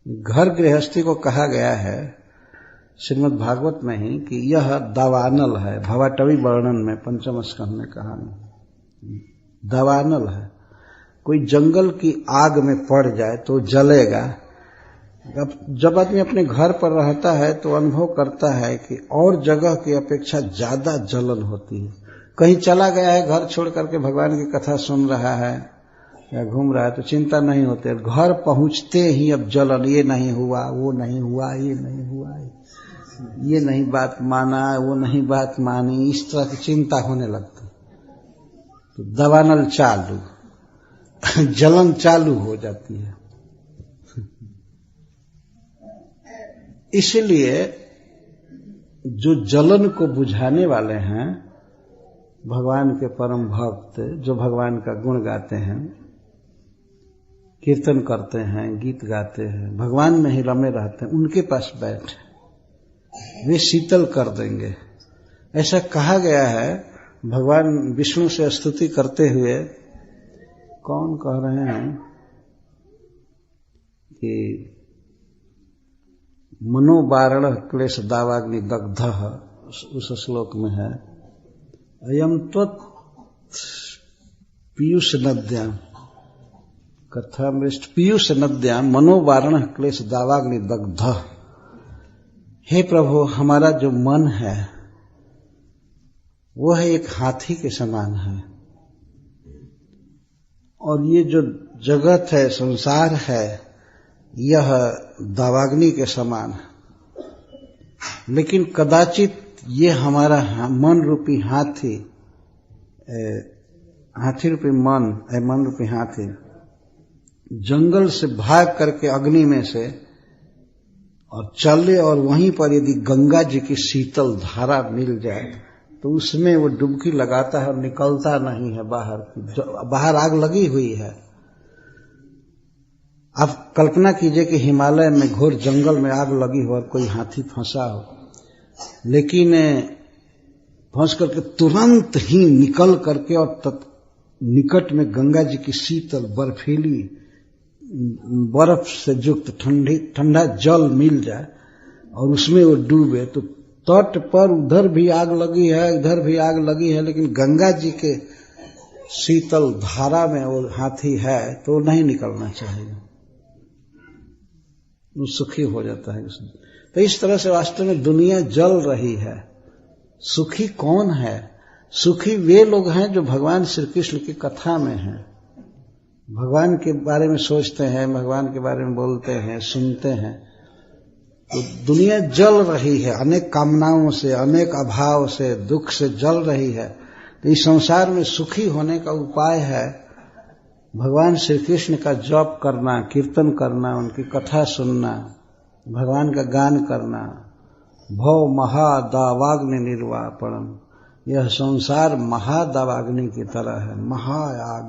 घर गृहस्थी को कहा गया है श्रीमद् भागवत में ही कि यह दावानल है। भवाटवी वर्णन में पंचम स्कंध में कहा दावानल है। कोई जंगल की आग में पड़ जाए तो जलेगा। जब आदमी अपने घर पर रहता है तो अनुभव करता है कि और जगह की अपेक्षा ज्यादा जलन होती है। कहीं चला गया है, घर छोड़ करके भगवान की कथा सुन रहा है या घूम रहा है तो चिंता नहीं होती। घर पहुंचते ही अब जलन, ये नहीं हुआ, वो नहीं हुआ, ये नहीं हुआ, ये नहीं बात माना, वो नहीं बात मानी, इस तरह की चिंता होने लगती। तो दवानल चालू, जलन चालू हो जाती है। इसलिए जो जलन को बुझाने वाले हैं भगवान के परम भक्त, जो भगवान का गुण गाते हैं, कीर्तन करते हैं, गीत गाते हैं, भगवान में ही रमे रहते हैं, उनके पास बैठ, वे शीतल कर देंगे। ऐसा कहा गया है। भगवान विष्णु से स्तुति करते हुए कौन कह रहे हैं कि मनोवारण क्लेश दावाग्नि दग्ध, उस श्लोक में है अयम त्वत् पीयूष नद्याम कथामृष्ट पीयूष नद्याम मनोवारण क्लेश दावाग्नि दग्ध। हे प्रभु, हमारा जो मन है वो है एक हाथी के समान है, और ये जो जगत है, संसार है, यह दावाग्नि के समान है। लेकिन कदाचित ये हमारा मन रूपी हाथी, हाथी रूपी मन रूपी हाथी जंगल से भाग करके अग्नि में से और चले, और वहीं पर यदि गंगा जी की शीतल धारा मिल जाए तो उसमें वो डुबकी लगाता है और निकलता नहीं है बाहर। बाहर आग लगी हुई है। आप कल्पना कीजिए कि हिमालय में घोर जंगल में आग लगी हो और कोई हाथी फंसा हो, लेकिन फंस करके तुरंत ही निकल करके और निकट में गंगा जी की शीतल बर्फीली बर्फ से युक्त ठंडा जल मिल जाए और उसमें वो डूबे, तो तट पर उधर भी आग लगी है, इधर भी आग लगी है, लेकिन गंगा जी के शीतल धारा में वो हाथी है तो वो नहीं निकलना चाहिए, वो सुखी हो जाता है। तो इस तरह से वास्तव में दुनिया जल रही है। सुखी कौन है? सुखी वे लोग हैं जो भगवान श्री कृष्ण की कथा में हैं, भगवान के बारे में सोचते हैं, भगवान के बारे में बोलते हैं, सुनते हैं। तो दुनिया जल रही है, अनेक कामनाओं से, अनेक अभाव से, दुख से जल रही है। तो इस संसार में सुखी होने का उपाय है भगवान श्री कृष्ण का जप करना, कीर्तन करना, उनकी कथा सुनना, भगवान का गान करना। भव महादावाग्नि निर्वापणम, यह संसार महादावाग्नि की तरह है, महाआग।